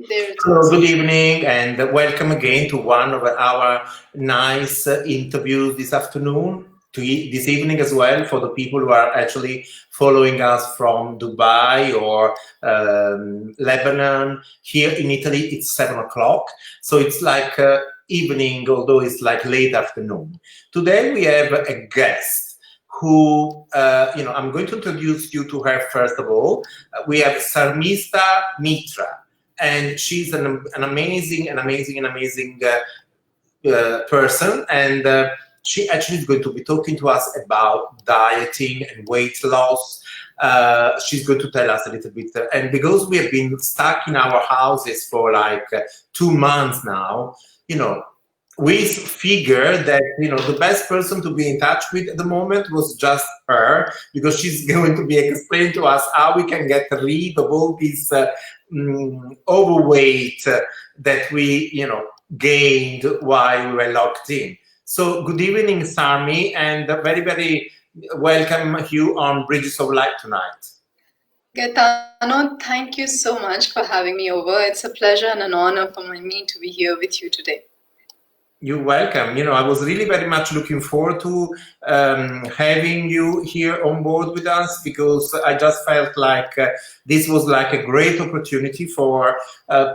There it Hello, is. good evening, and welcome again to one of our nice interviews this afternoon, this evening as well, for the people who are actually following us from Dubai or Lebanon. Here in Italy, it's 7 o'clock, so it's like evening, although it's like late afternoon. Today we have a guest who, I'm going to introduce you to her first of all. We have Sarmistha Mitra. And she's an amazing person, and she actually is going to be talking to us about dieting and weight loss. She's going to tell us a little bit, and because we have been stuck in our houses for like 2 months now, we figured that the best person to be in touch with at the moment was just her, because she's going to be explaining to us how we can get rid of all this overweight that we gained while we were locked in. So good evening, Sarmi, and very, very welcome you on Bridges of Light tonight. Gaetano, thank you so much for having me over. It's a pleasure and an honor for me to be here with you today. You're welcome. I was really very much looking forward to having you here on board with us, because I just felt like this was like a great opportunity for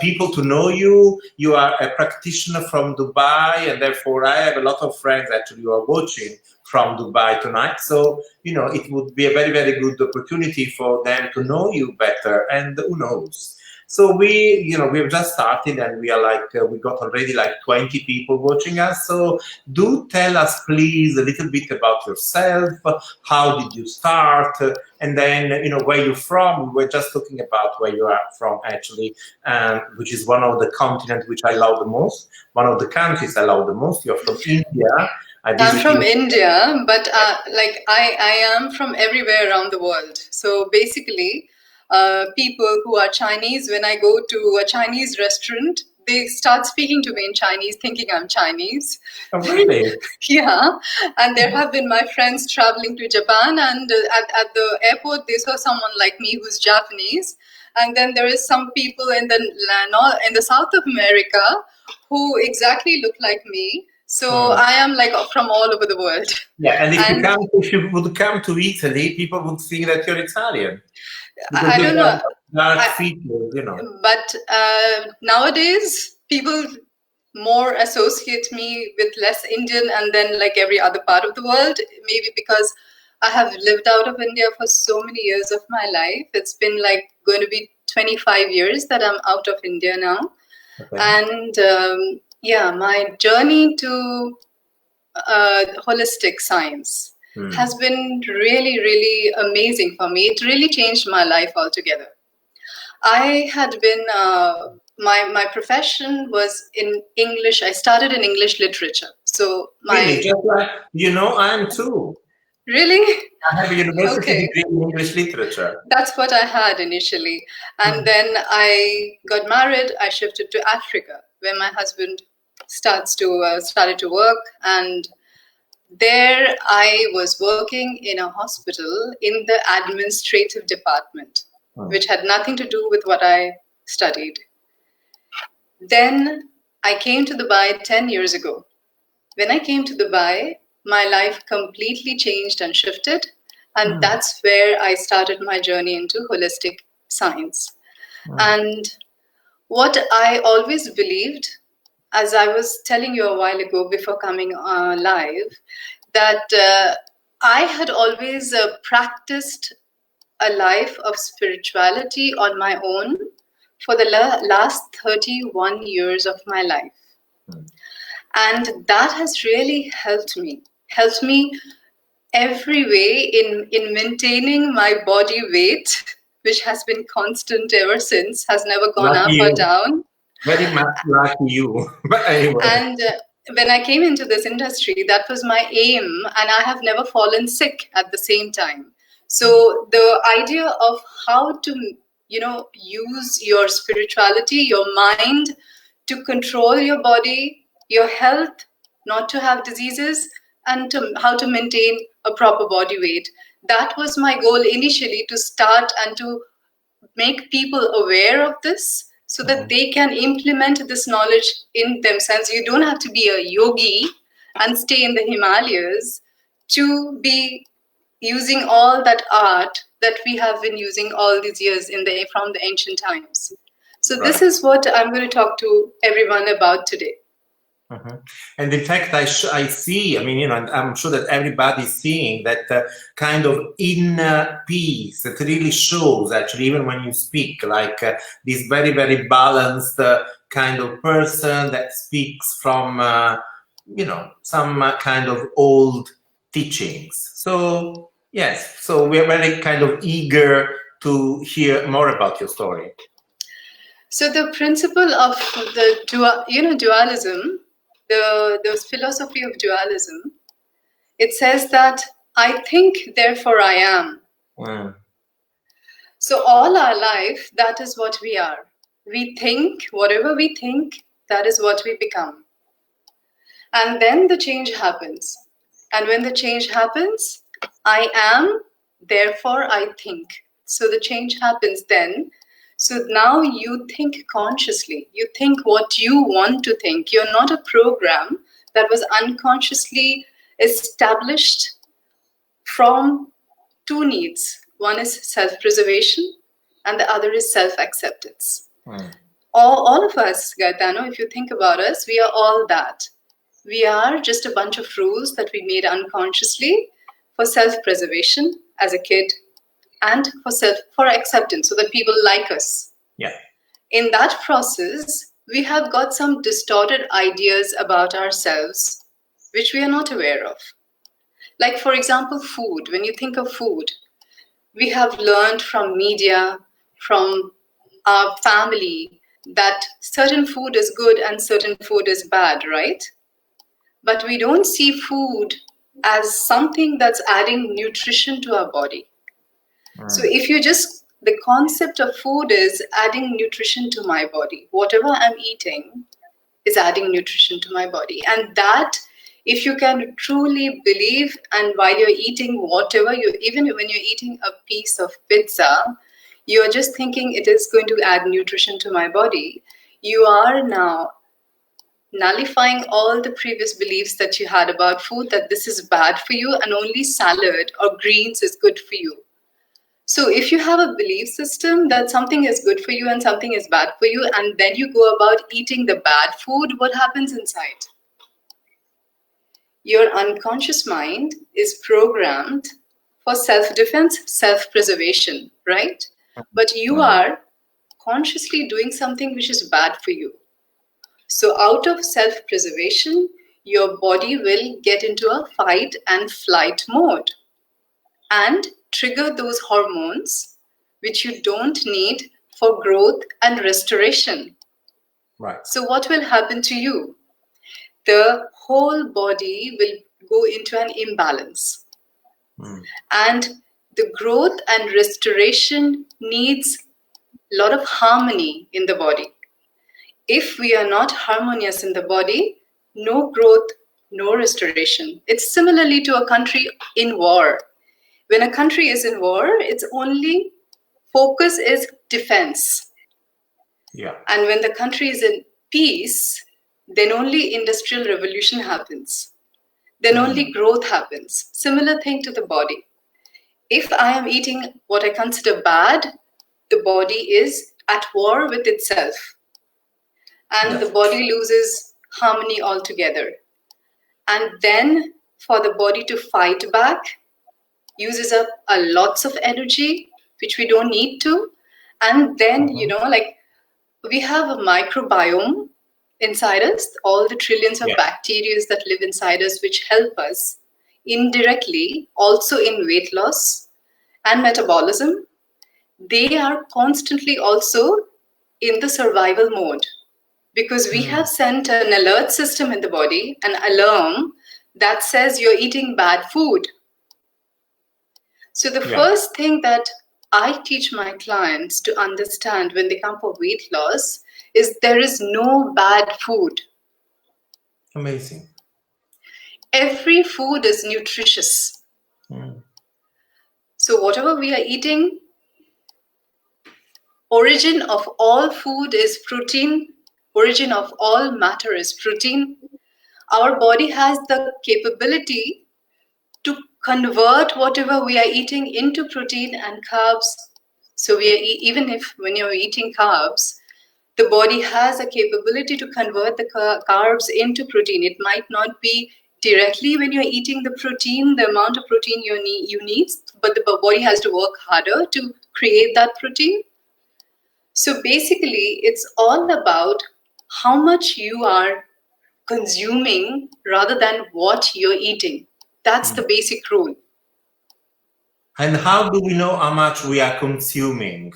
people to know you. You are a practitioner from Dubai, and therefore I have a lot of friends actually who are watching from Dubai tonight. So, it would be a very, very good opportunity for them to know you better, and who knows. So we have just started, and we are we got already like 20 people watching us. So do tell us, please, a little bit about yourself. How did you start? And then, where you're from. We were just talking about where you are from, actually, which is one of the continents which I love the most. One of the countries I love the most. You're from India. I'm from India, but I am from everywhere around the world. So basically, people who are Chinese, when I go to a Chinese restaurant, they start speaking to me in Chinese, thinking I'm Chinese. Oh, really? Yeah. And there have been my friends traveling to Japan, and at the airport, they saw someone like me who's Japanese. And then there is some people in the South of America who exactly look like me. So I am like from all over the world. Yeah, and if you would come to Italy, people would think that you're Italian. I don't know. Dark features, But nowadays, people more associate me with less Indian, and then like every other part of the world. Maybe because I have lived out of India for so many years of my life. It's been like going to be 25 years that I'm out of India now. Okay. And my journey to holistic science has been really, really amazing for me. It really changed my life altogether. I had been, my profession was in English. I started in English literature. So really, just like, I'm too. Really? I have a university degree in English literature. That's what I had initially. And then I got married. I shifted to Africa, where my husband started to work. And there I was working in a hospital in the administrative department, which had nothing to do with what I studied. Then I came to Dubai 10 years ago. When I came to Dubai, my life completely changed and shifted. And that's where I started my journey into holistic science. And what I always believed, as I was telling you a while ago before coming live, that I had always practiced a life of spirituality on my own for the last 31 years of my life. And that has really helped me every way in maintaining my body weight, which has been constant ever since, has never gone up or down. Very much like you. But anyway. And when I came into this industry, that was my aim, and I have never fallen sick at the same time. So the idea of how to, use your spirituality, your mind to control your body, your health, not to have diseases, and how to maintain a proper body weight. That was my goal initially, to start and to make people aware of this, so that they can implement this knowledge in themselves. You don't have to be a yogi and stay in the Himalayas to be using all that art that we have been using all these years from the ancient times. So this is what I'm going to talk to everyone about today. And in fact, I see, I mean, you know, I'm sure that everybody's seeing that kind of inner peace that really shows, actually, even when you speak, like this very, very balanced kind of person that speaks from, you know, some kind of old teachings. So, yes, so we're very kind of eager to hear more about your story. So the principle of the dualism, the philosophy of dualism, it says that I think, therefore I am. So all our life, that is what we are. We think, whatever we think, that is what we become. And then the change happens. And when the change happens, I am, therefore I think. So the change happens then. So now you think consciously. You think what you want to think. You're not a program that was unconsciously established from two needs. One is self-preservation and the other is self-acceptance. All of us, Gaetano, if you think about us, we are all that. We are just a bunch of rules that we made unconsciously for self-preservation as a kid and for acceptance, so that people like us. Yeah. In that process, we have got some distorted ideas about ourselves, which we are not aware of. Like, for example, food. When you think of food, we have learned from media, from our family, that certain food is good and certain food is bad, right? But we don't see food as something that's adding nutrition to our body. So if you the concept of food is adding nutrition to my body. Whatever I'm eating is adding nutrition to my body. And that, if you can truly believe, and while you're eating whatever, even when you're eating a piece of pizza, you're just thinking it is going to add nutrition to my body, you are now nullifying all the previous beliefs that you had about food, that this is bad for you and only salad or greens is good for you. So if you have a belief system that something is good for you and something is bad for you, and then you go about eating the bad food, what happens inside? Your unconscious mind is programmed for self-defense, self-preservation, right? But you are consciously doing something which is bad for you. So out of self-preservation, your body will get into a fight and flight mode and trigger those hormones which you don't need for growth and restoration. Right. So what will happen to you? The whole body will go into an imbalance. And the growth and restoration needs a lot of harmony in the body. If we are not harmonious in the body, no growth, no restoration. It's similarly to a country in war. When a country is in war, its only focus is defense. Yeah. And when the country is in peace, then only industrial revolution happens. Then only growth happens. Similar thing to the body. If I am eating what I consider bad, the body is at war with itself. And the body loses harmony altogether. And then for the body to fight back, uses up a lots of energy, which we don't need to. And then, like we have a microbiome inside us, all the trillions of bacteria that live inside us, which help us indirectly also in weight loss and metabolism. They are constantly also in the survival mode, because we have sent an alert system in the body, an alarm that says you're eating bad food. So the first thing that I teach my clients to understand when they come for weight loss is there is no bad food. Amazing. Every food is nutritious. So whatever we are eating, Origin of all food is protein. Origin of all matter is protein. Our body has the capability to convert whatever we are eating into protein and carbs. So we are even if when you're eating carbs, the body has a capability to convert the carbs into protein. It might not be directly when you're eating the protein, the amount of protein you need, but the body has to work harder to create that protein. So basically, it's all about how much you are consuming rather than what you're eating. That's the basic rule. And how do we know how much we are consuming?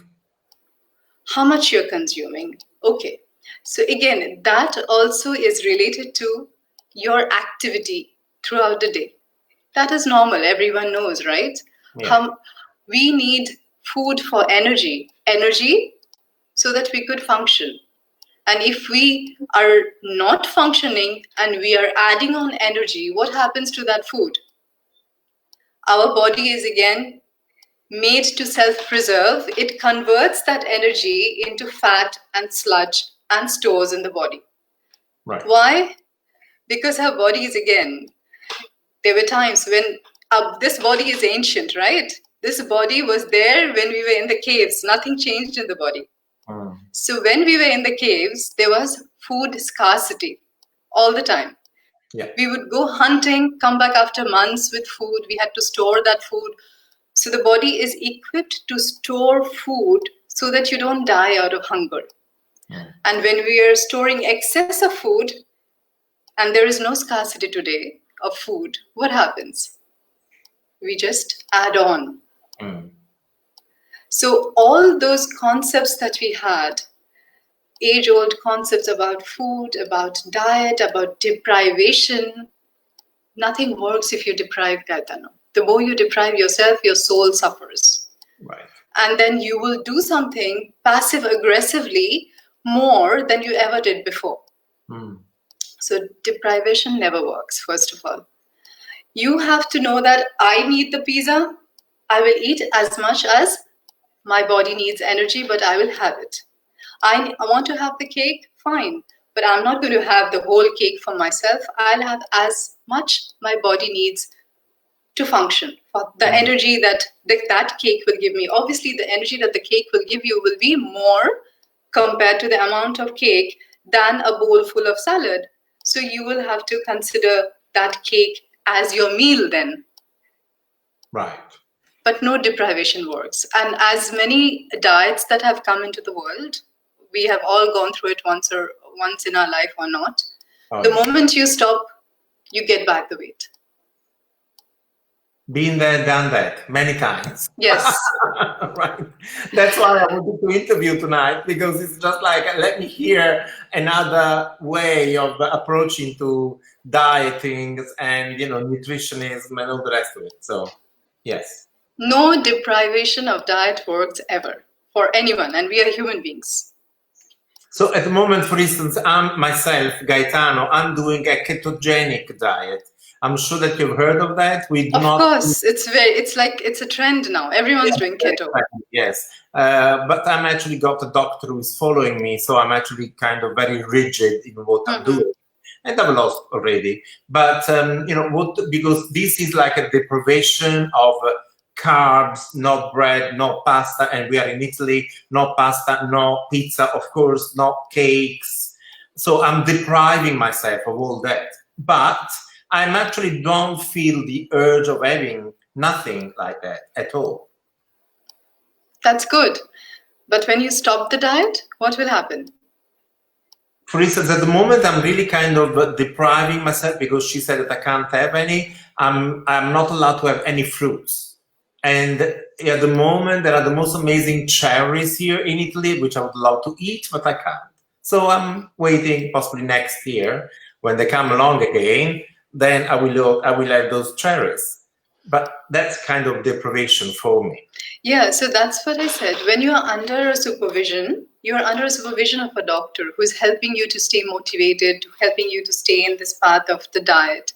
How much you're consuming. Okay. So again, that also is related to your activity throughout the day. That is normal. Everyone knows, right? Yeah. We need food for energy so that we could function. And if we are not functioning and we are adding on energy, what happens to that food? Our body is again made to self-preserve. It converts that energy into fat and sludge and stores in the body. Right. Why? Because our body is again, there were times when this body is ancient, right? This body was there when we were in the caves. Nothing changed in the body. So when we were in the caves, there was food scarcity all the time. Yeah. We would go hunting, come back after months with food. We had to store that food. So the body is equipped to store food so that you don't die out of hunger. And when we are storing excess of food, and there is no scarcity today of food, what happens? We just add on. So all those concepts that we had, age-old concepts about food, about diet, about deprivation, nothing works if you deprive, Gaetano. The more you deprive yourself, your soul suffers. Right. And then you will do something passive-aggressively more than you ever did before. So deprivation never works, first of all. You have to know that I need the pizza. I will eat as much as my body needs energy, but I will have it. I want to have the cake, fine. But I'm not going to have the whole cake for myself. I'll have as much my body needs to function. For the energy that that cake will give me. Obviously, the energy that the cake will give you will be more compared to the amount of cake than a bowl full of salad. So you will have to consider that cake as your meal then. Right. But no deprivation works. And as many diets that have come into the world, we have all gone through it once in our life or not. The moment you stop, you get back the weight. Been there, done that many times. Yes. Right. That's why I wanted to interview tonight, because it's just like, let me hear another way of approaching to dieting and, nutritionism and all the rest of it. So, yes. No deprivation of diet works ever for anyone, and we are human beings. So at the moment, for instance, I'm myself, Gaetano, I'm doing a ketogenic diet. I'm sure that you've heard of that. Of course, it's a trend now. Everyone's doing keto. Yes, but I'm actually got a doctor who is following me, so I'm actually kind of very rigid in what I'm doing, and I've lost already. But because this is like a deprivation of carbs, no bread, no pasta, and we are in Italy, no pasta, no pizza, of course, no cakes. So I'm depriving myself of all that, but I actually don't feel the urge of having nothing like that at all. That's good. But when you stop the diet, what will happen? For instance, at the moment, I'm really kind of depriving myself because she said that I can't have any. I'm not allowed to have any fruits. And at the moment, there are the most amazing cherries here in Italy, which I would love to eat, but I can't. So I'm waiting possibly next year when they come along again. Then I will have those cherries. But that's kind of deprivation for me. Yeah, so that's what I said. When you're under a supervision, you're under a supervision of a doctor who's helping you to stay motivated, helping you to stay in this path of the diet.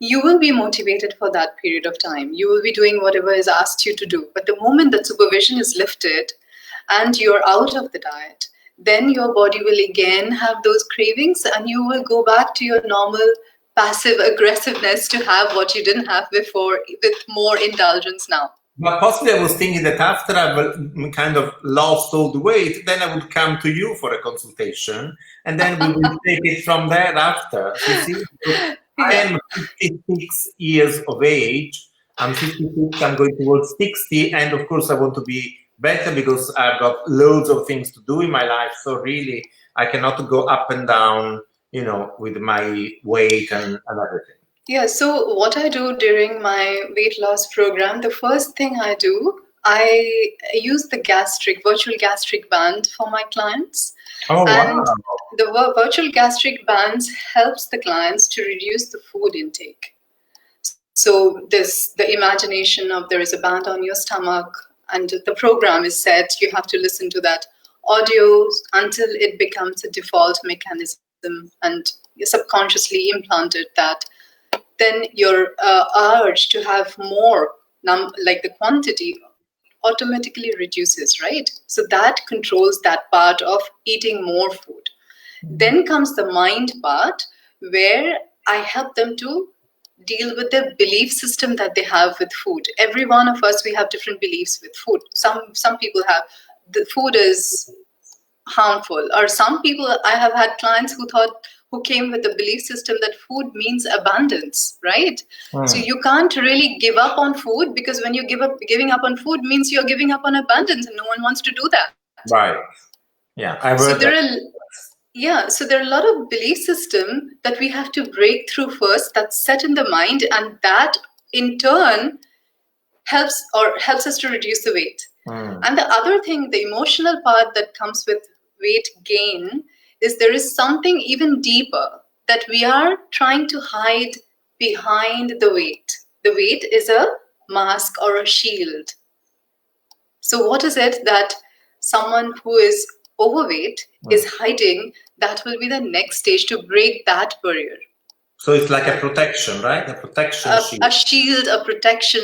You will be motivated for that period of time. You will be doing whatever is asked you to do. But the moment that supervision is lifted and you're out of the diet, then your body will again have those cravings and you will go back to your normal passive aggressiveness to have what you didn't have before with more indulgence now. But possibly I was thinking that after I've kind of lost all the weight, then I would come to you for a consultation, and then we will take it from there after. So you see, I am 56 years of age. I'm 56, I'm going towards 60, and of course I want to be better because I've got loads of things to do in my life. So really, I cannot go up and down, you know, with my weight and everything. Yeah, so what I do during my weight loss program, the first thing I do, I use the virtual gastric band for my clients. Oh, and wow. The virtual gastric bands helps the clients to reduce the food intake. So the imagination of there is a band on your stomach and the program is set, you have to listen to that audio until it becomes a default mechanism and you subconsciously implanted that. Then your urge to have more, like the quantity, automatically reduces, right? So that controls that part of eating more food. Then comes the mind part, where I help them to deal with the belief system that they have with food. Every one of us, we have different beliefs with food. Some people have, the food is harmful, or some people, I have had clients who came with the belief system that food means abundance, right? So you can't really give up on food, because when you giving up on food means you're giving up on abundance, and no one wants to do that. Right. Yeah, I've heard that. So there are a lot of belief system that we have to break through first, that's set in the mind, and that in turn helps us to reduce the weight. And the other thing, the emotional part that comes with weight gain, is there is something even deeper that we are trying to hide behind the weight. The weight is a mask or a shield. So what is it that someone who is overweight is hiding? That will be the next stage to break that barrier. So it's like a protection, right? A protection shield. A shield, a protection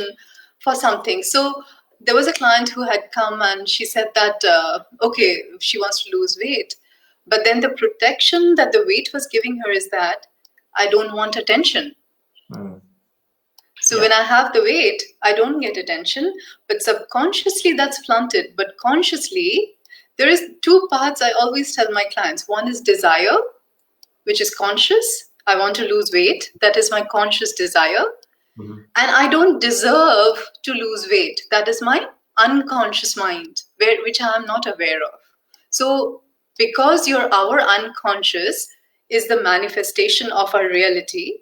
for something. So there was a client who had come and she said that, okay, she wants to lose weight. But then the protection that the weight was giving her is that I don't want attention. So when I have the weight, I don't get attention, but subconsciously that's planted. But consciously, there is two parts I always tell my clients. One is desire, which is conscious. I want to lose weight. That is my conscious desire. And I don't deserve to lose weight. That is my unconscious mind, which I am not aware of. So because our unconscious is the manifestation of our reality,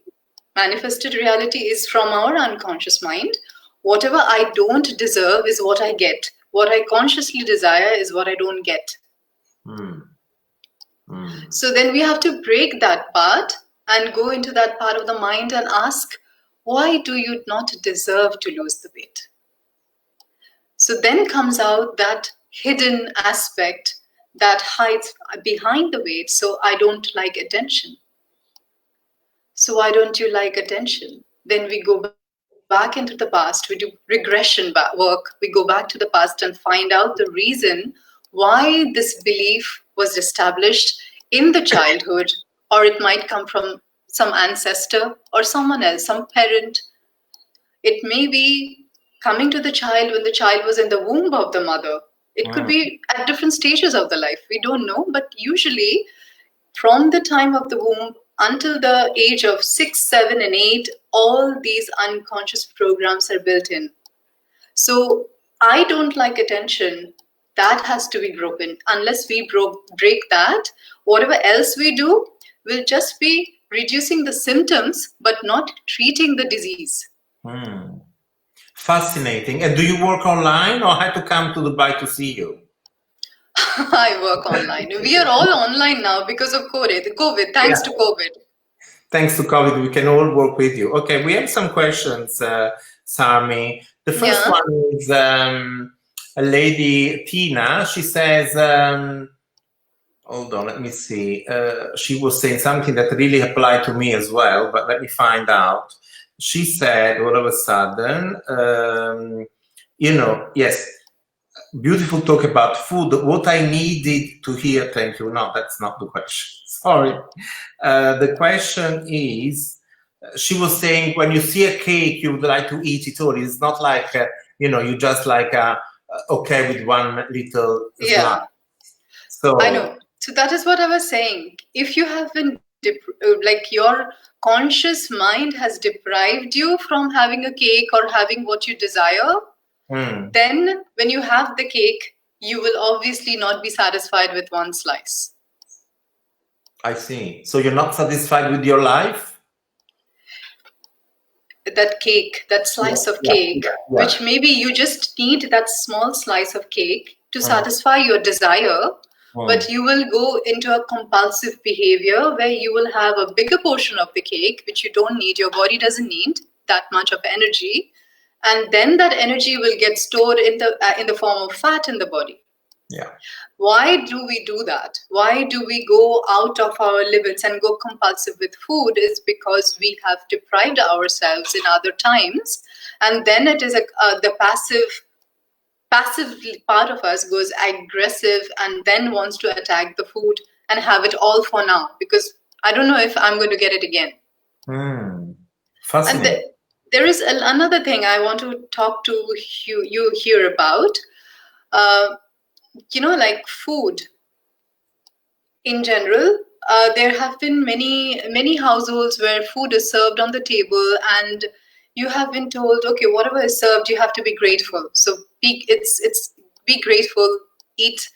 manifested reality is from our unconscious mind. Whatever I don't deserve is what I get. What I consciously desire is what I don't get. So then we have to break that part and go into that part of the mind and ask, why do you not deserve to lose the weight? So then comes out that hidden aspect that hides behind the weight. So I don't like attention. So why don't you like attention? Then we go back into the past. We do regression work. We go back to the past and find out the reason why this belief was established in the childhood, or it might come from some ancestor or someone else, some parent. It may be coming to the child when the child was in the womb of the mother. It could be at different stages of the life. We don't know, but usually from the time of the womb until the age of 6, 7, and 8, all these unconscious programs are built in. So I don't like attention. That has to be broken. Unless we break that, whatever else we do will just be reducing the symptoms, but not treating the disease. Fascinating. And do you work online, or have to come to Dubai to see you? I work online. We are all online now because of COVID. Thanks to COVID. Thanks to COVID, we can all work with you. Okay, we have some questions, Sarmi. The first one is a lady, Tina. She says, hold on, let me see. She was saying something that really applied to me as well, but let me find out. She said, all of a sudden, yes, beautiful talk about food. What I needed to hear, thank you. No, that's not the question. Sorry. The question is, she was saying, when you see a cake, you would like to eat it all. It's not like, you just like, okay with one little slice. So I know. So that is what I was saying. If you have been, like your conscious mind has deprived you from having a cake or having what you desire, then when you have the cake, you will obviously not be satisfied with one slice. I see. So you're not satisfied with your life? That cake, that slice of cake, which maybe you just need that small slice of cake to satisfy your desire, but you will go into a compulsive behavior where you will have a bigger portion of the cake, which you don't need, your body doesn't need that much of energy, and then that energy will get stored in the form of fat in the body. Why do we do that? Why do we go out of our limits and go compulsive with food? Is because we have deprived ourselves in other times, and then it is the passive part of us goes aggressive and then wants to attack the food and have it all for now, because I don't know if I'm going to get it again. Fascinating. And there is another thing I want to talk to you here about. Like food in general, there have been many households where food is served on the table and you have been told, okay, whatever is served, you have to be grateful. So be grateful, eat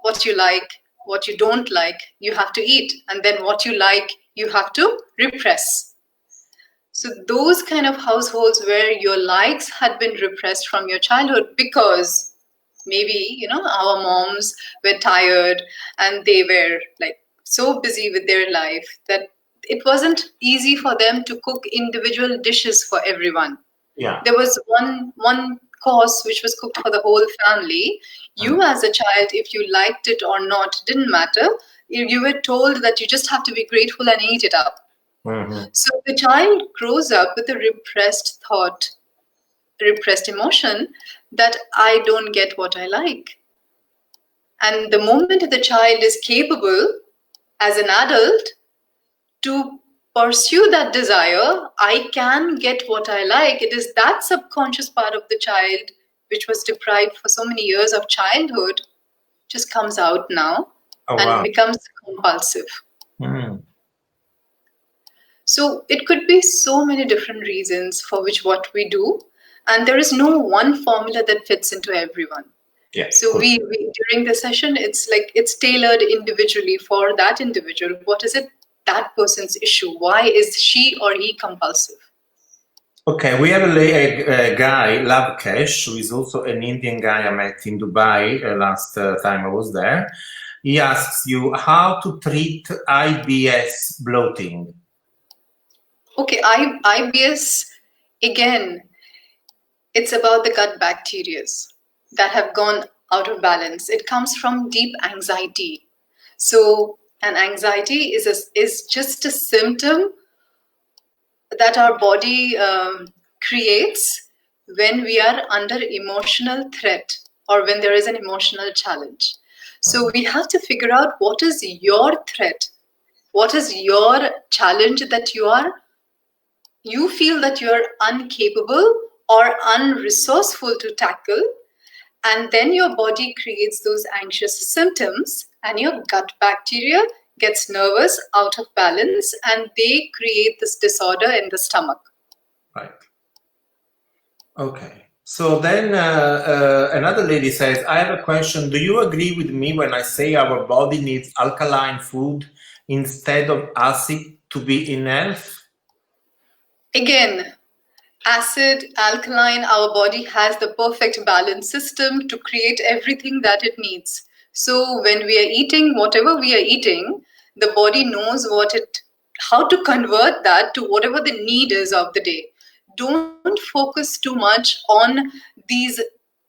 what you like, what you don't like, you have to eat. And then what you like, you have to repress. So those kind of households where your likes had been repressed from your childhood because maybe, our moms were tired and they were like so busy with their life that it wasn't easy for them to cook individual dishes for everyone. There was one course which was cooked for the whole family. You as a child, if you liked it or not, didn't matter. You were told that you just have to be grateful and eat it up. So the child grows up with a repressed thought, repressed emotion that I don't get what I like. And the moment the child is capable as an adult to pursue that desire, I can get what I like. It is that subconscious part of the child which was deprived for so many years of childhood just comes out now and becomes compulsive. So it could be so many different reasons for which what we do. And there is no one formula that fits into everyone. So we during the session, it's tailored individually for that individual. What is it that person's issue? Why is she or he compulsive? Okay, we have a guy, Lavkesh, who is also an Indian guy I met in Dubai last time I was there. He asks you how to treat IBS bloating. Okay, IBS, again, it's about the gut bacteria that have gone out of balance. It comes from deep anxiety. So an anxiety is just a symptom that our body creates when we are under emotional threat or when there is an emotional challenge. So we have to figure out what is your threat, what is your challenge that you feel that you are incapable or unresourceful to tackle, and then your body creates those anxious symptoms and your gut bacteria gets nervous, out of balance, and they create this disorder in the stomach. Right. Okay. So then another lady says, I have a question. Do you agree with me when I say our body needs alkaline food instead of acid to be in health? Again, acid, alkaline, our body has the perfect balance system to create everything that it needs. So when we are eating whatever we are eating, the body knows how to convert that to whatever the need is of the day. Don't focus too much on these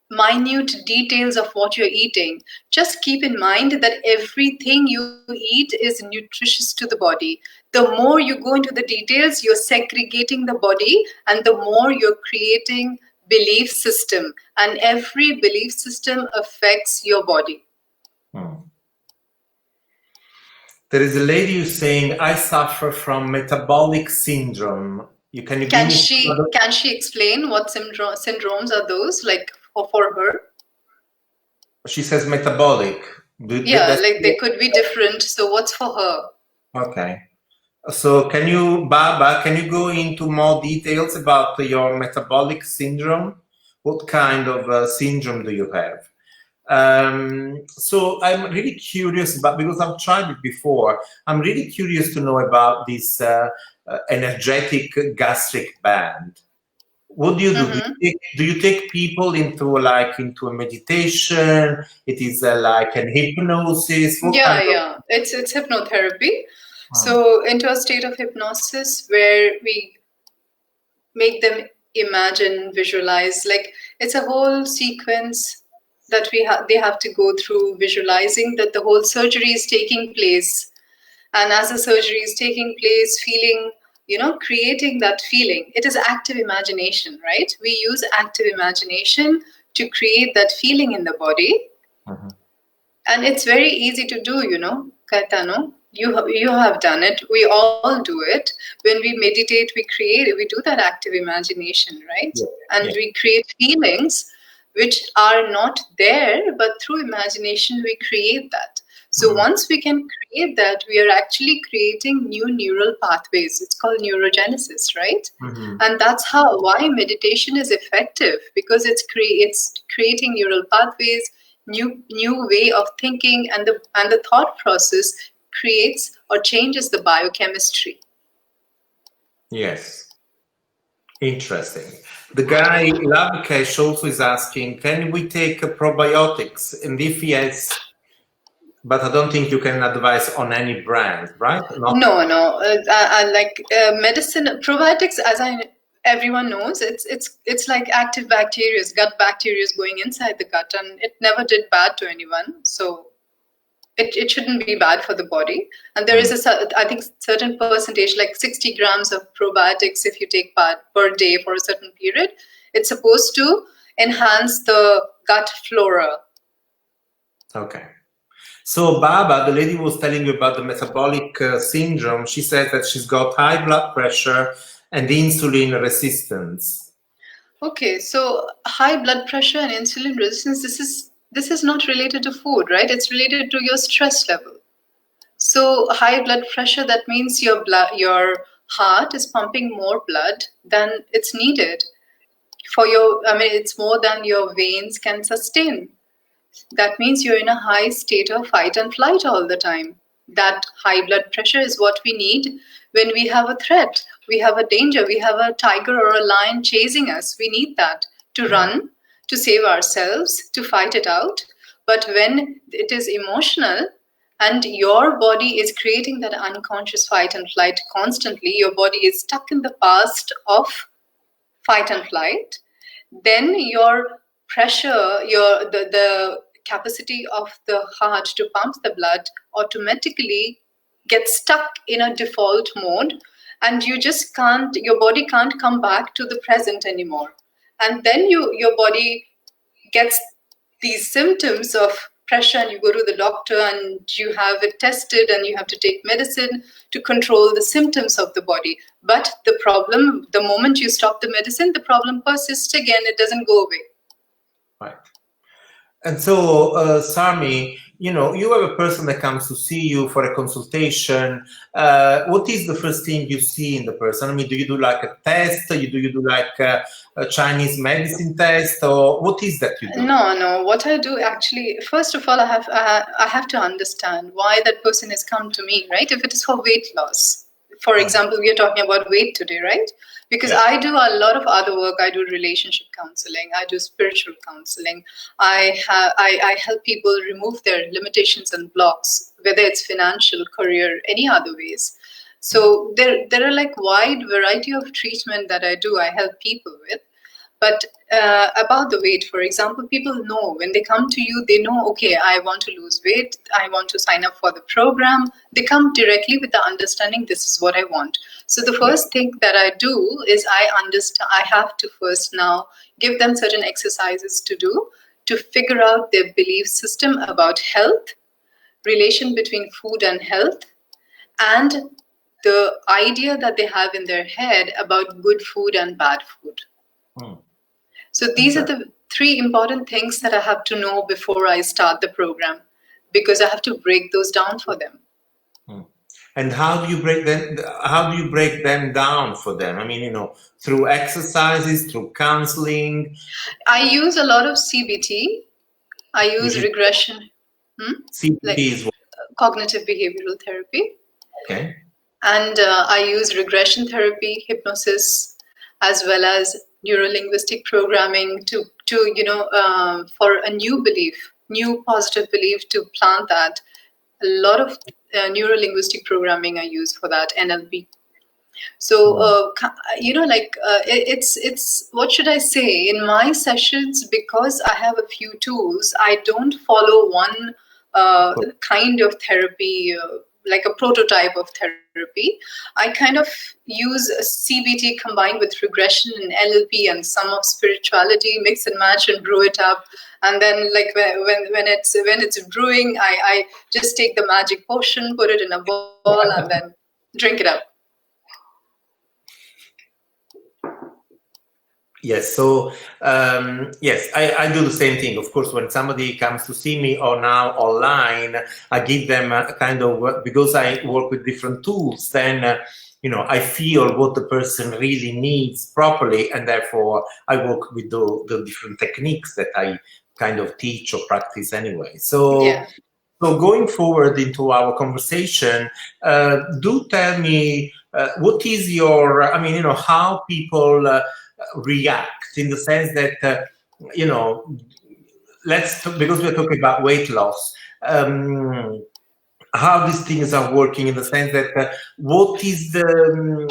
minute details of what you're eating. Just keep in mind that everything you eat is nutritious to the body. The more you go into the details, you're segregating the body, and the more you're creating belief system, and every belief system affects your body. There is a lady who's saying, I suffer from metabolic syndrome. Can you give me Can she explain what syndromes are those, like for her? She says metabolic. Yeah, like they could be different. So what's for her? Okay. So Baba, can you go into more details about your metabolic syndrome? What kind of syndrome do you have? So I'm really curious about, because I've tried it before, I'm really curious to know about this energetic gastric band. What do you do? Do you take people into a meditation? It is like an hypnosis? It's hypnotherapy. So into a state of hypnosis where we make them imagine, visualize, like it's a whole sequence that they have to go through, visualizing that the whole surgery is taking place. And as the surgery is taking place, feeling, creating that feeling. It is active imagination, right? We use active imagination to create that feeling in the body. And it's very easy to do, Gaetano. You have done it. We all do it. When we meditate, we do that active imagination, right? We create feelings which are not there, but through imagination, we create that. So once we can create that, we are actually creating new neural pathways. It's called neurogenesis, right? And that's why meditation is effective, because it's creating neural pathways, new way of thinking, and the thought process creates or changes the biochemistry. Yes. Interesting. The guy Labkesh also is asking, can we take probiotics? And if yes, but I don't think you can advise on any brand, right? No. I like medicine, probiotics, everyone knows, it's like active bacteria, gut bacteria going inside the gut, and it never did bad to anyone. So it shouldn't be bad for the body. And there is I think certain percentage, like 60 grams of probiotics, if you take per day for a certain period, it's supposed to enhance the gut flora. Okay. So Baba, the lady was telling you about the metabolic syndrome. She said that she's got high blood pressure and insulin resistance. Okay, so high blood pressure and insulin resistance, this is not related to food, right? It's related to your stress level. So high blood pressure, that means your heart is pumping more blood than it's needed it's more than your veins can sustain. That means you're in a high state of fight and flight all the time. That high blood pressure is what we need when we have a threat, we have a danger, we have a tiger or a lion chasing us. We need that to run, to save ourselves, to fight it out. But when it is emotional and your body is creating that unconscious fight and flight constantly, your body is stuck in the past of fight and flight, then your pressure, the capacity of the heart to pump the blood automatically gets stuck in a default mode, and you just can't, your body can't come back to the present anymore. And then your body gets these symptoms of pressure, and you go to the doctor and you have it tested and you have to take medicine to control the symptoms of the body. But the problem, the moment you stop the medicine, the problem persists again. It doesn't go away. Right. And so, Sarmi, you have a person that comes to see you for a consultation. What is the first thing you see in the person? I mean, do you do like a test? Do you do like a Chinese medicine test, or what is that you do? No. What I do actually, first of all, I have to understand why that person has come to me, right? If it is for weight loss, for example, we are talking about weight today, right? Because I do a lot of other work. I do relationship counseling. I do spiritual counseling. I help people remove their limitations and blocks, whether it's financial, career, any other ways. So there are like wide variety of treatment that I do. I help people with. But about the weight, for example, people know when they come to you, they know, okay, I want to lose weight, I want to sign up for the program. They come directly with the understanding, this is what I want. So the first thing that I do is I have to first now give them certain exercises to do to figure out their belief system about health, relation between food and health, and the idea that they have in their head about good food and bad food. So these are the three important things that I have to know before I start the program, because I have to break those down for them. And how do you break them? How do you break them down for them? I mean, through exercises, through counseling. I use a lot of CBT. I use regression. CBT like is what? Cognitive behavioral therapy. Okay. And I use regression therapy, hypnosis, as well as neuro-linguistic programming to for a new belief, new positive belief, to plant that. A lot of neuro-linguistic programming I use for that, NLP. So it's what should I say, in my sessions, because I have a few tools, I don't follow one kind of therapy, like a prototype of therapy. I kind of use a CBT combined with regression and NLP and some of spirituality, mix and match and brew it up. And then, like when it's brewing, I just take the magic potion, put it in a bowl, and then drink it up. Yes. So yes, I do the same thing. Of course, when somebody comes to see me or now online, I give them a kind of, because I work with different tools, then I feel what the person really needs properly, and therefore I work with the different techniques that I kind of teach or practice anyway. So yeah. So going forward into our conversation, do tell me what is your, how people react, in the sense that, because we're talking about weight loss, how these things are working, in the sense that what is the,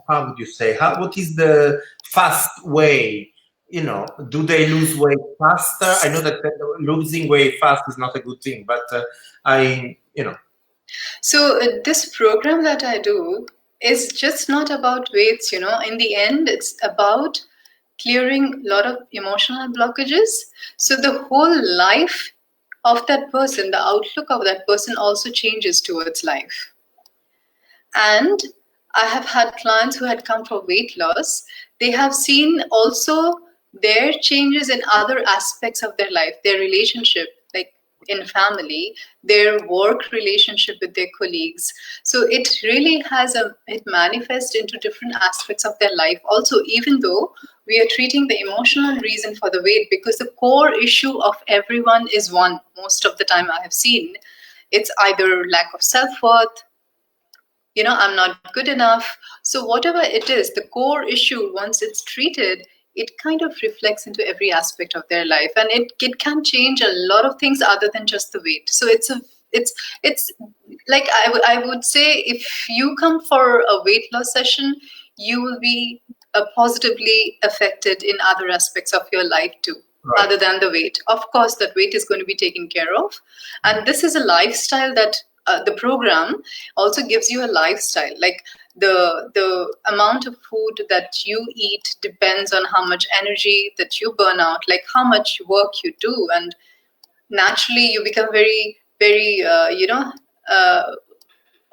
how would you say, what is the fast way? Do they lose weight faster? I know that losing weight fast is not a good thing, but So this program that I do is just not about weights, In the end, it's about clearing a lot of emotional blockages. So the whole life of that person, the outlook of that person also changes towards life. And I have had clients who had come for weight loss. They have seen also their changes in other aspects of their life, their relationship, like in family, their work relationship with their colleagues. So it really it manifests into different aspects of their life. Also, even though we are treating the emotional reason for the weight, because the core issue of everyone is one, most of the time I have seen, it's either lack of self-worth, I'm not good enough. So whatever it is, the core issue, once it's treated, it kind of reflects into every aspect of their life, and it can change a lot of things other than just the weight. So it's like I would say, if you come for a weight loss session, you will be positively affected in other aspects of your life too. Right. Other than the weight. Of course, that weight is going to be taken care of. And this is a lifestyle that the program also gives you a lifestyle. Like the amount of food that you eat depends on how much energy that you burn out, like how much work you do. And naturally, you become very, very,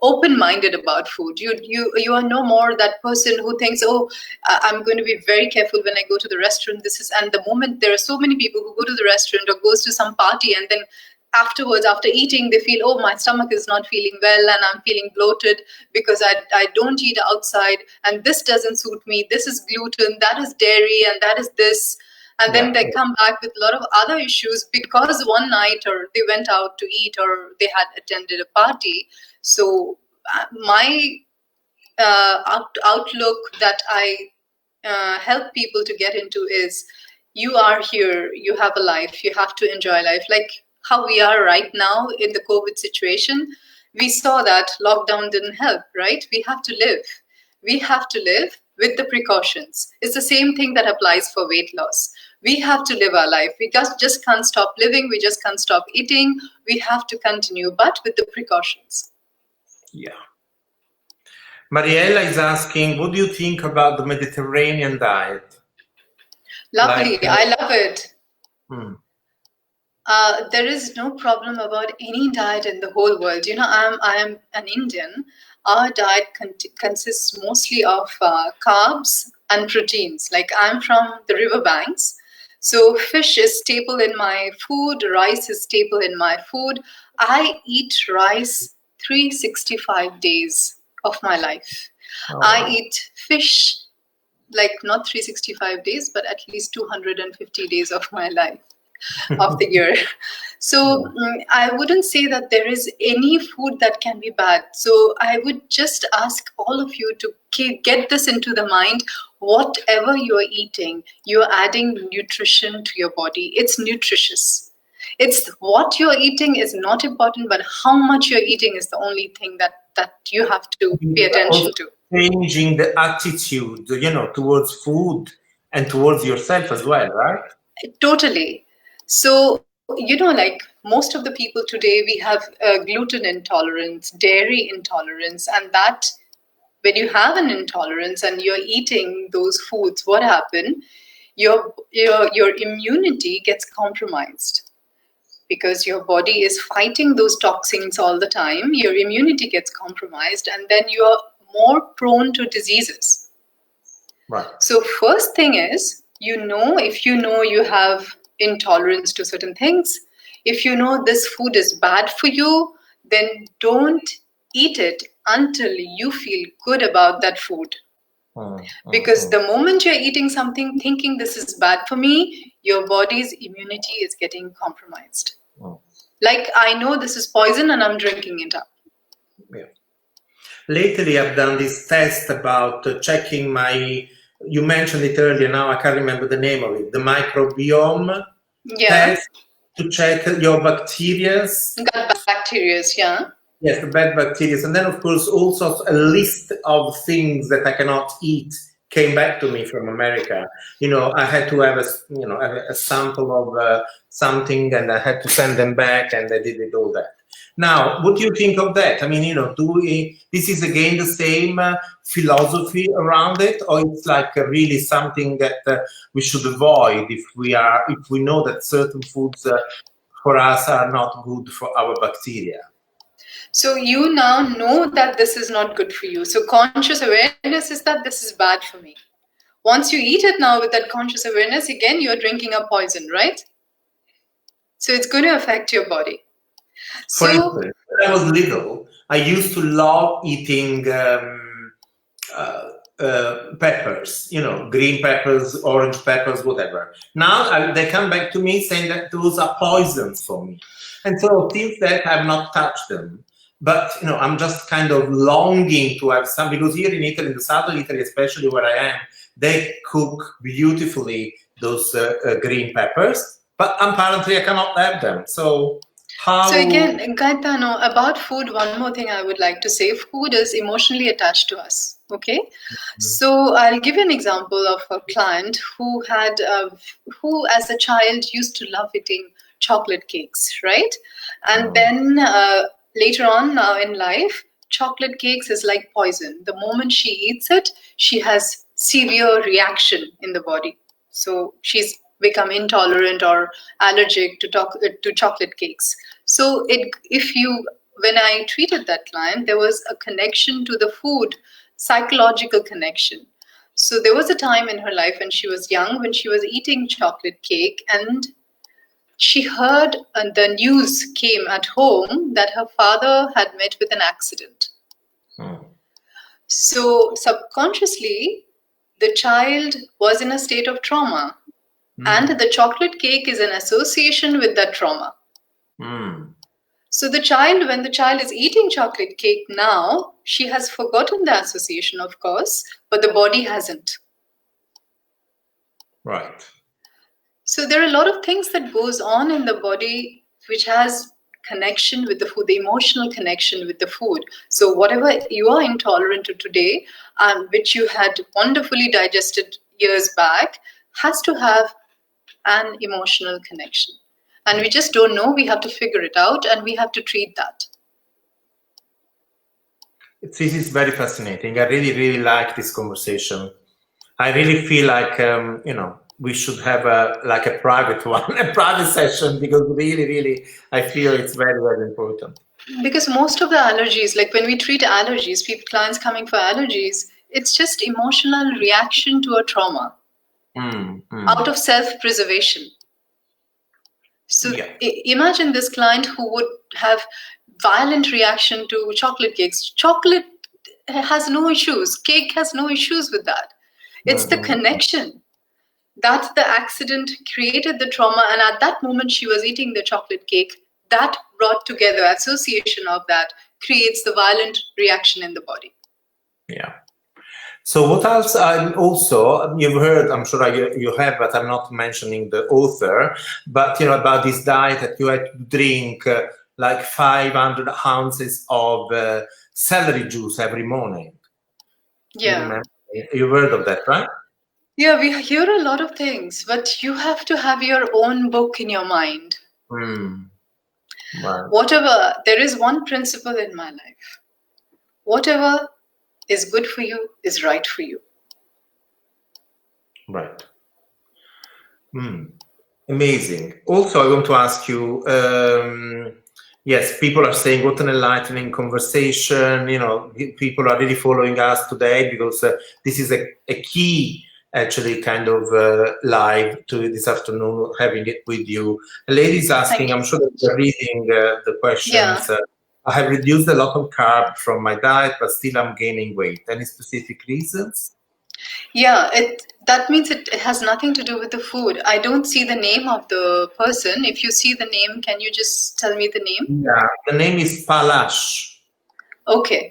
open-minded about food. You are no more that person who thinks, oh, I'm going to be very careful when I go to the restaurant. And the moment, there are so many people who go to the restaurant or goes to some party, and then afterwards, after eating, they feel, oh, my stomach is not feeling well and I'm feeling bloated because I don't eat outside, and this doesn't suit me. This is gluten, that is dairy, and that is this. And then they come back with a lot of other issues because one night, or they went out to eat, or they had attended a party. So my outlook that I help people to get into is, you are here, you have a life, you have to enjoy life. Like how we are right now in the COVID situation, we saw that lockdown didn't help, right? We have to live. We have to live with the precautions. It's the same thing that applies for weight loss. We have to live our life. We just can't stop living. We just can't stop eating. We have to continue, but with the precautions. Yeah. Mariella is asking, what do you think about the Mediterranean diet? Lovely. I love it. Hmm. There is no problem about any diet in the whole world. You know, I am an Indian. Our diet consists mostly of carbs and proteins. Like, I'm from the riverbanks, so fish is staple in my food. Rice is staple in my food. I eat rice 365 days of my life. Oh. I eat fish like not 365 days, but at least 250 days of my life. Of the year. So I wouldn't say that there is any food that can be bad. So I would just ask all of you to get this into the mind. Whatever you're eating, you're adding nutrition to your body. It's nutritious. It's what you're eating is not important, but how much you're eating is the only thing that you have to pay attention to. Changing the attitude, towards food and towards yourself as well, right? Totally. So, like most of the people today, we have gluten intolerance, dairy intolerance, and that when you have an intolerance and you're eating those foods, what happens? Your immunity gets compromised because your body is fighting those toxins all the time. Your immunity gets compromised, and then you are more prone to diseases. Right. So first thing is, if you know you have intolerance to certain things, if you know this food is bad for you, then don't eat it until you feel good about that food. Because the moment you're eating something thinking this is bad for me, your body's immunity is getting compromised. Like, I know this is poison and I'm drinking it up. Yeah. Lately, I've done this test about checking you mentioned it earlier, now I can't remember the name of it, the microbiome test to check your bacteria. Gut bacteria, yeah. Yes, the bad bacteria. And then, of course, also a list of things that I cannot eat came back to me from America. I had to have a sample of something, and I had to send them back, and I did all that. Now, what do you think of that? I mean, this is again the same philosophy around it, or it's like really something that we should avoid if we know that certain foods for us are not good for our bacteria? So you now know that this is not good for you. So conscious awareness is that this is bad for me. Once you eat it now with that conscious awareness, again, you're drinking a poison, right? So it's going to affect your body. For instance, when I was little, I used to love eating peppers, green peppers, orange peppers, whatever. Now they come back to me saying that those are poisons for me. And so since that, I've not touched them. But, I'm just kind of longing to have some, because here in Italy, in the south of Italy, especially where I am, they cook beautifully those green peppers, but apparently I cannot have them. So again, Gaetano, about food, one more thing I would like to say. Food is emotionally attached to us, okay? Mm-hmm. So I'll give you an example of a client who as a child used to love eating chocolate cakes, right? And then later on now in life, chocolate cakes is like poison. The moment she eats it, she has severe reaction in the body. So she's become intolerant or allergic to chocolate cakes. So when I treated that client, there was a connection to the food, psychological connection. So there was a time in her life when she was young, when she was eating chocolate cake, and she heard the news came at home that her father had met with an accident. So subconsciously, the child was in a state of trauma. And the chocolate cake is an association with that trauma. So when the child is eating chocolate cake now, she has forgotten the association, of course, but the body hasn't. Right. So there are a lot of things that goes on in the body which has connection with the food, the emotional connection with the food. So whatever you are intolerant to today, which you had wonderfully digested years back, has to have an emotional connection. And we just don't know. We have to figure it out, and we have to treat that. This is very fascinating. I really, really like this conversation. I really feel like, we should have a private one, a private session, because really, really, I feel it's very, very important. Because most of the allergies, like when we treat allergies, clients coming for allergies, it's just emotional reaction to a trauma out of self-preservation. So imagine this client who would have violent reaction to chocolate cakes. Chocolate has no issues. Cake has no issues with that. It's the connection that the accident created the trauma. And at that moment, she was eating the chocolate cake. That brought together, association of that creates the violent reaction in the body. Yeah. So what else? Also, you've heard, I'm sure you have, but I'm not mentioning the author, but about this diet that you had to drink like 500 ounces of celery juice every morning. Yeah. You've heard of that, right? Yeah, we hear a lot of things, but you have to have your own book in your mind. Right. Whatever, there is one principle in my life. Whatever is good for you is right for you. Right. Amazing. Also, I want to ask you, yes, people are saying what an enlightening conversation. People are really following us today because this is a key, actually, kind of live to this afternoon, having it with you. A lady's asking, I'm sure that you're reading the questions. Yeah. I have reduced a lot of carb from my diet, but still I'm gaining weight. Any specific reasons? Yeah, that means it has nothing to do with the food. I don't see the name of the person. If you see the name, can you just tell me the name? Yeah, the name is Palash. Okay.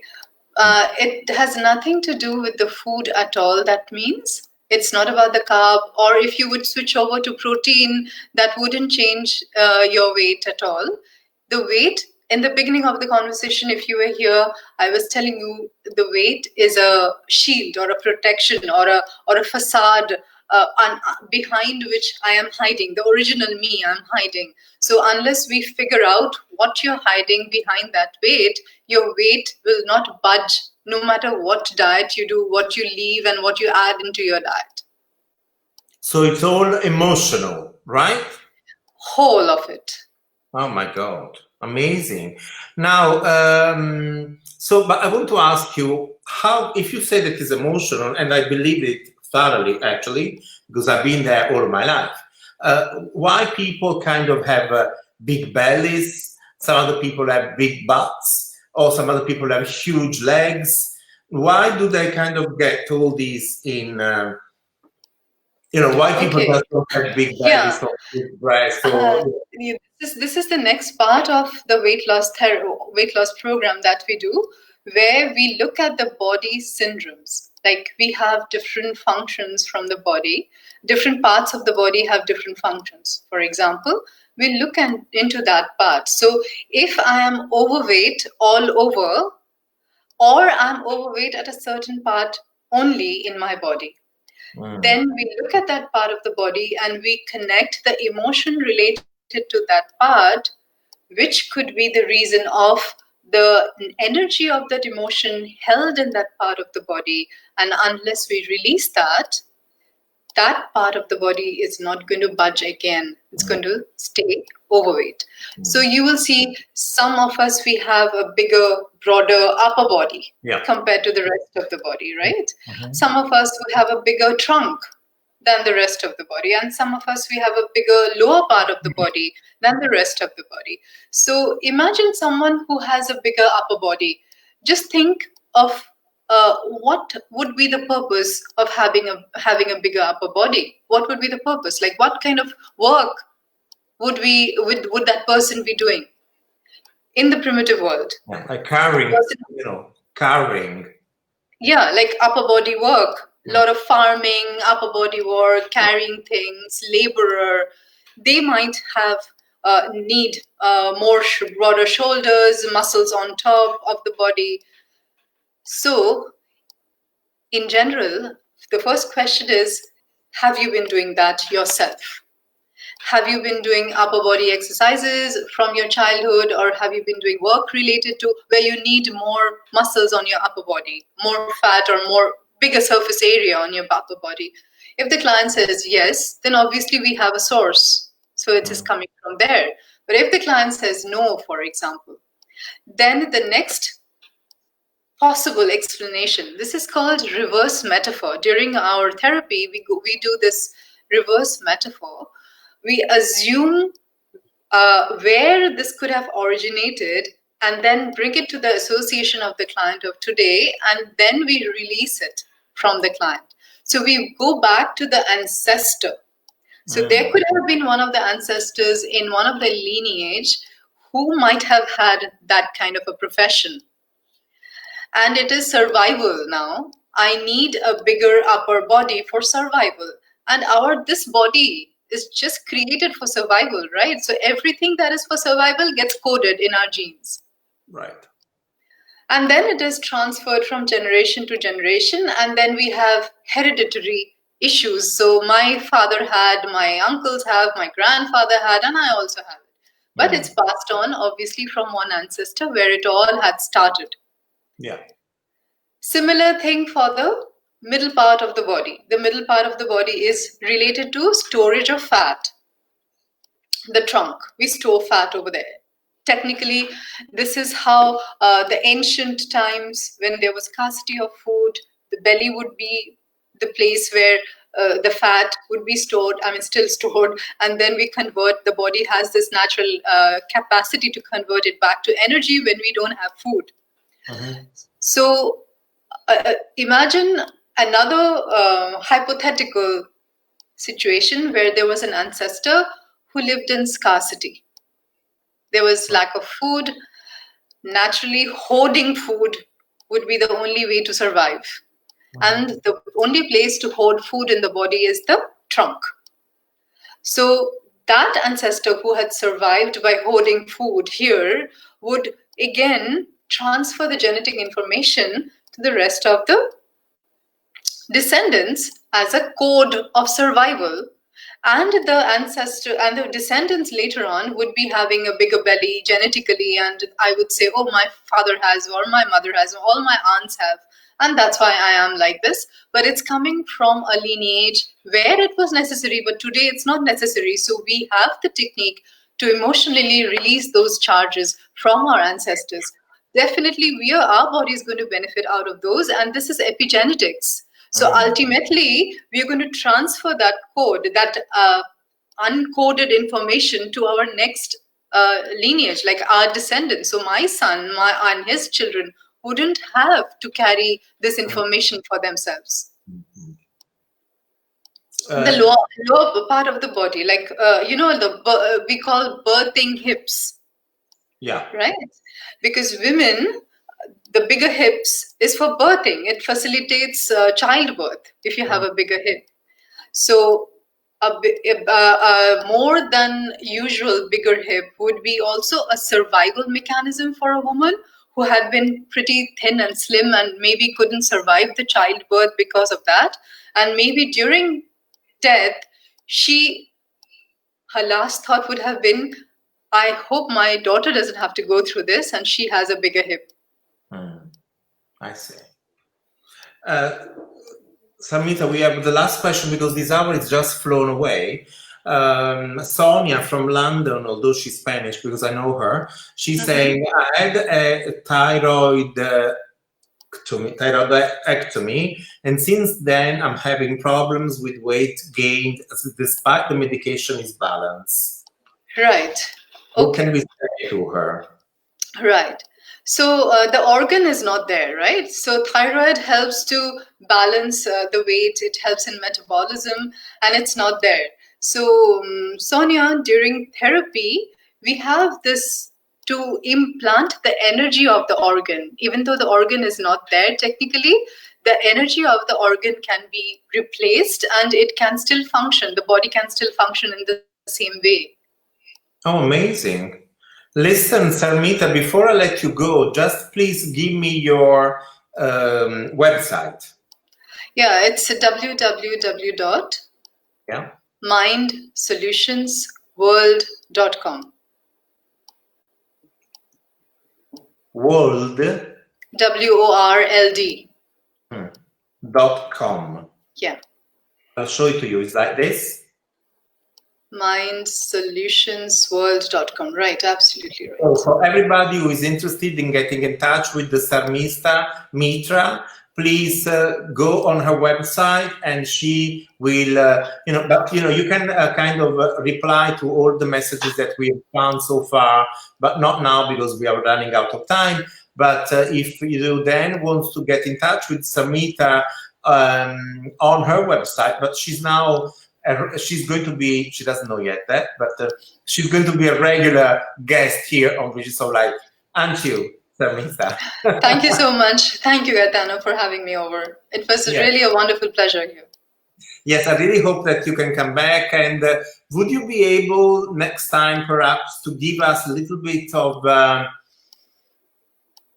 It has nothing to do with the food at all. That means it's not about the carb, or if you would switch over to protein, that wouldn't change your weight at all. The weight, in the beginning of the conversation, if you were here, I was telling you the weight is a shield or a protection or a facade behind which I am hiding, the original me I'm hiding. So unless we figure out what you're hiding behind that weight, your weight will not budge no matter what diet you do, what you leave, and what you add into your diet. So it's all emotional, right? Whole of it. Oh my God, amazing. Now, but I want to ask you, how, if you say that it's emotional, and I believe it thoroughly, actually, because I've been there all my life, why people kind of have big bellies, some other people have big butts, or some other people have huge legs. Why do they kind of get all these in, why people don't have big bellies or big breasts? This is the next part of the weight loss program that we do, where we look at the body syndromes. Like we have different functions from the body. Different parts of the body have different functions. For example, we look into that part. So if I am overweight all over, or I'm overweight at a certain part only in my body, then we look at that part of the body and we connect the emotion related to that part, which could be the reason of the energy of that emotion held in that part of the body. And unless we release that part of the body is not going to budge again. It's going to stay overweight. So you will see some of us, we have a bigger, broader upper body compared to the rest of the body, right? Some of us will have a bigger trunk than the rest of the body. And some of us, we have a bigger lower part of the body than the rest of the body. So imagine someone who has a bigger upper body. Just think of what would be the purpose of having a bigger upper body? What would be the purpose? Like what kind of work would that person be doing in the primitive world? Like carrying. Yeah, like upper body work. A lot of farming, upper body work, carrying things, laborer. They might have need more broader shoulders, muscles on top of the body. So, in general, the first question is, have you been doing that yourself? Have you been doing upper body exercises from your childhood, or have you been doing work related to where you need more muscles on your upper body, more fat or more bigger surface area on your upper body? If the client says yes, then obviously we have a source. So it is coming from there. But if the client says no, for example, then the next possible explanation, this is called reverse metaphor. During our therapy, we do this reverse metaphor. We assume where this could have originated and then bring it to the association of the client of today, and then we release it from the client. So we go back to the ancestor. So there could have been one of the ancestors in one of the lineage who might have had that kind of a profession. And it is survival now. I need a bigger upper body for survival. And this body is just created for survival, right? So everything that is for survival gets coded in our genes. Right. And then it is transferred from generation to generation. And then we have hereditary issues. So my father had, my uncles have, my grandfather had, and I also have it. But it's passed on, obviously, from one ancestor where it all had started. Yeah. Similar thing for the middle part of the body. The middle part of the body is related to storage of fat. The trunk, we store fat over there. Technically, this is how the ancient times, when there was scarcity of food, the belly would be the place where the fat would be stored, still stored, and then we convert, the body has this natural capacity to convert it back to energy when we don't have food. So imagine another hypothetical situation where there was an ancestor who lived in scarcity. There was lack of food. Naturally, hoarding food would be the only way to survive. And the only place to hoard food in the body is the trunk. So that ancestor who had survived by hoarding food here would again transfer the genetic information to the rest of the descendants as a code of survival. And the ancestor and the descendants later on would be having a bigger belly genetically, and I would say, oh, my father has, or my mother has, or all my aunts have, and that's why I am like this. But it's coming from a lineage where it was necessary, but today it's not necessary. So we have the technique to emotionally release those charges from our ancestors. Definitely, our body is going to benefit out of those, and this is epigenetics. So ultimately, we're going to transfer that code, that uncoded information to our next lineage, like our descendants. So my son and his children wouldn't have to carry this information for themselves. The lower part of the body, like, we call birthing hips. Yeah. Right? Because women, the bigger hips is for birthing. It facilitates childbirth if you have a bigger hip. So a more than usual bigger hip would be also a survival mechanism for a woman who had been pretty thin and slim and maybe couldn't survive the childbirth because of that. And maybe during death, her last thought would have been, I hope my daughter doesn't have to go through this, and she has a bigger hip. I see. Sarmistha, we have the last question because this hour is just flown away. Sonia from London, although she's Spanish because I know her, she's saying, I had a thyroidectomy, and since then I'm having problems with weight gained despite the medication is balanced. Right. What can we say to her? Right. So the organ is not there, right? So thyroid helps to balance the weight. It helps in metabolism, and it's not there. So Sonia, during therapy, we have this to implant the energy of the organ. Even though the organ is not there technically, the energy of the organ can be replaced and it can still function. The body can still function in the same way. Oh, amazing. Listen, Sarmita, before I let you go, just please give me your website. Yeah, it's www.mindsolutionsworld.com. World. WORLD. .com. Yeah. I'll show it to you. It's like this. Mindsolutionsworld.com. Right, absolutely right. So for everybody who is interested in getting in touch with the Sarmistha Mitra, please go on her website, and she will, you can kind of reply to all the messages that we have found so far, but not now because we are running out of time. But if you then want to get in touch with Sarmita on her website, but she's now, she's going to be, she doesn't know yet that, but she's going to be a regular guest here on Visions of Light. Aren't you, Sarmistha? Thank you so much. Thank you, Gaetano, for having me over. It was really a wonderful pleasure here. Yes, I really hope that you can come back. And would you be able next time perhaps to give us a little bit of,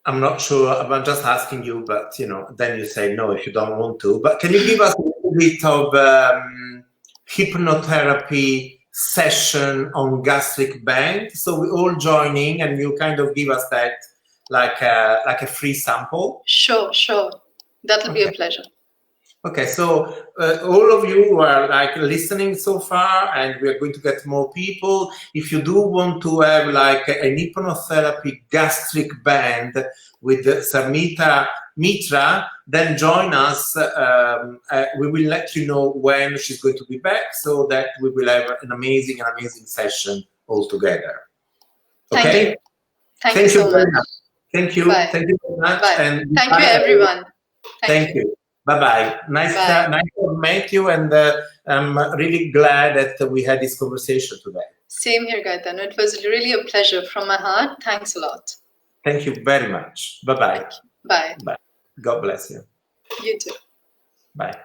I'm not sure, I'm just asking you, but then you say no if you don't want to, but can you give us a little bit of hypnotherapy session on gastric band, so we all joining and you kind of give us that like a free sample? Sure, that'll be a pleasure. Okay, so all of you who are like listening so far, and we are going to get more people, if you do want to have like an hypnotherapy gastric band with Sarmistha Mitra, then join us. We will let you know when she's going to be back, so that we will have an amazing session all together. Okay? Thank you. Thank you so much. Thank you. Bye. Thank you very much. Bye. And thank you, everyone. Thank you. Bye-bye. Nice to have met you, and I'm really glad that we had this conversation today. Same here, Gaetano. It was really a pleasure from my heart. Thanks a lot. Thank you very much. Bye-bye. Bye. Bye. God bless you. You too. Bye.